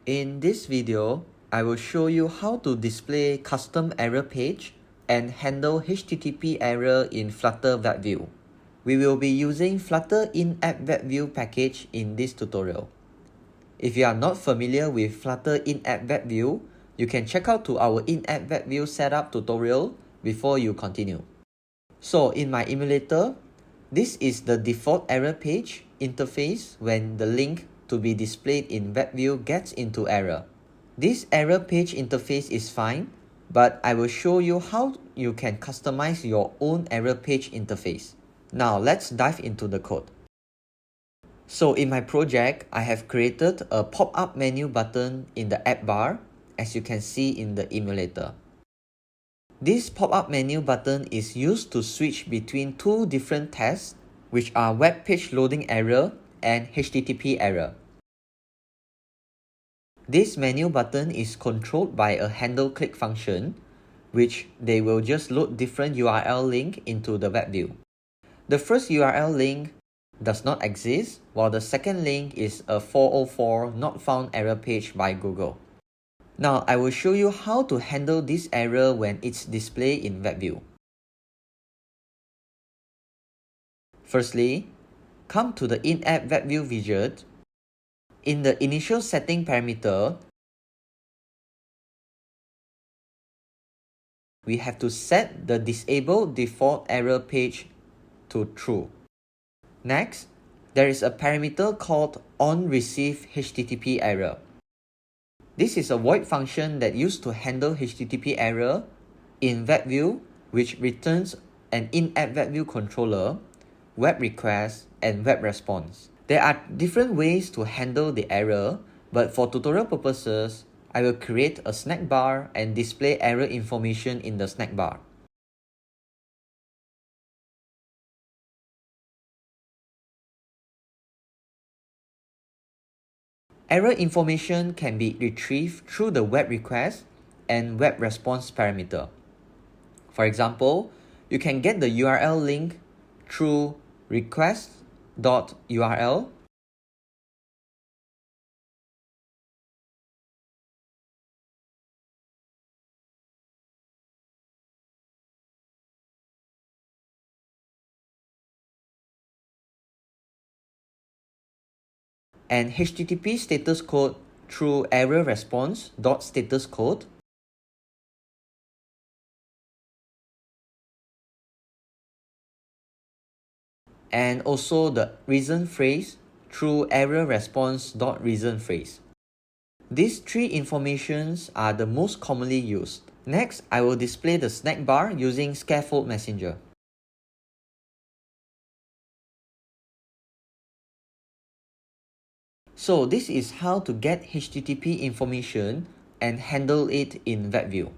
In this video, I will show you how to display custom error page and handle HTTP error in Flutter WebView. We will be using Flutter InAppWebView package in this tutorial. If you are not familiar with Flutter InAppWebView, you can check out to our InAppWebView setup tutorial before you continue. So in my emulator, this is the default error page interface when the link to be displayed in WebView gets into error. This error page interface is fine, but I will show you how you can customize your own error page interface. Now let's dive into the code. So in my project, I have created a pop-up menu button in the app bar, as you can see in the emulator. This pop-up menu button is used to switch between two different tests, which are web page loading error and HTTP error. This menu button is controlled by a handle click function, which they will just load different URL link into the WebView. The first URL link does not exist, while the second link is a 404 not found error page by Google. Now I will show you how to handle this error when it's displayed in WebView. Firstly, come to the in-app WebView widget. In the initial setting parameter, we have to set the disable default error page to true. Next, there is a parameter called onReceiveHTTP error. This is a void function that used to handle HTTP error in WebView, which returns an in-app WebView controller, web request, and web response. There are different ways to handle the error, but for tutorial purposes, I will create a snack bar and display error information in the snack bar. Error information can be retrieved through the web request and web response parameter. For example, you can get the URL link through request.url and HTTP status code through error response.status code, and also the reason phrase through error response.reason phrase. These three informations are the most commonly used. Next, I will display the snack bar using scaffold messenger. So this is how to get HTTP information and handle it in WebView.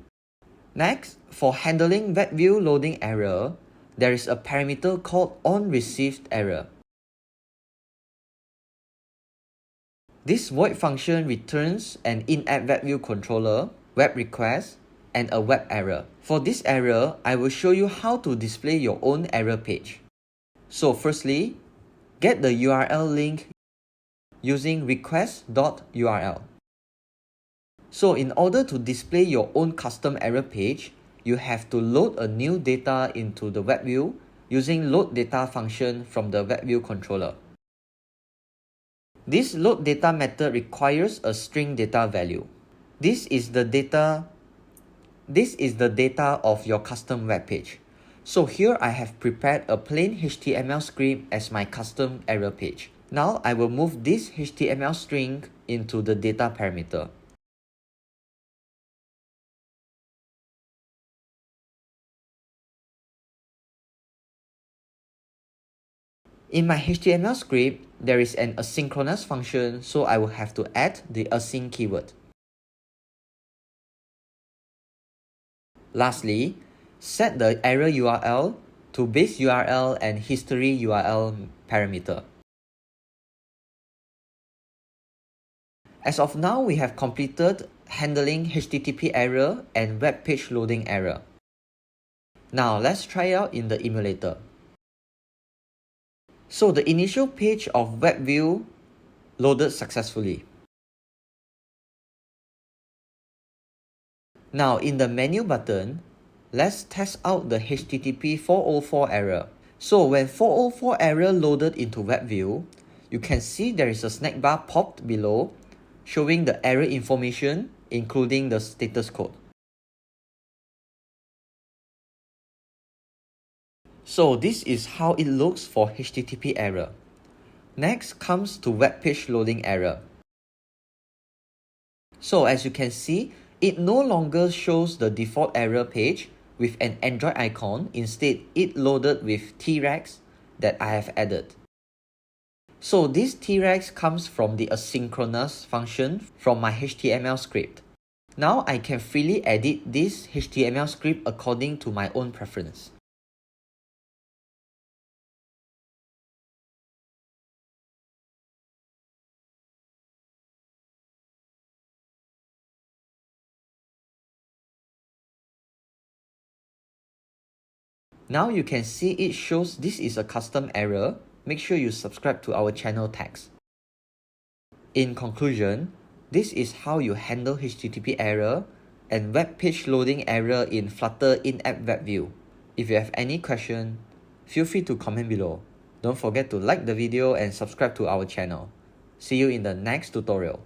Next, for handling WebView loading error, there is a parameter called onReceivedError. This void function returns an in-app WebView controller, web request, and a web error. For this error, I will show you how to display your own error page. So firstly, get the URL link using request.url. So in order to display your own custom error page, you have to load a new data into the WebView using load data function from the WebView controller. This load data method requires a string data value. This is the data of your custom web page. So here I have prepared a plain HTML script as my custom error page. Now I will move this HTML string into the data parameter. In my HTML script, there is an asynchronous function, so I will have to add the async keyword. Lastly, set the error URL to base URL and history URL parameter. As of now, we have completed handling HTTP error and web page loading error. Now let's try out in the emulator. So the initial page of WebView loaded successfully. Now in the menu button, let's test out the HTTP 404 error. So when 404 error loaded into WebView, you can see there is a snack bar popped below showing the error information, including the status code. So this is how it looks for HTTP error. Next comes to web page loading error. So as you can see, it no longer shows the default error page with an Android icon. Instead, it loaded with T-Rex that I have added. So this T-Rex comes from the asynchronous function from my HTML script. Now I can freely edit this HTML script according to my own preference. Now you can see it shows this is a custom error. Make sure you subscribe to our channel tags. In conclusion, this is how you handle HTTP error and web page loading error in Flutter InAppWebView. If you have any question, feel free to comment below. Don't forget to like the video and subscribe to our channel. See you in the next tutorial.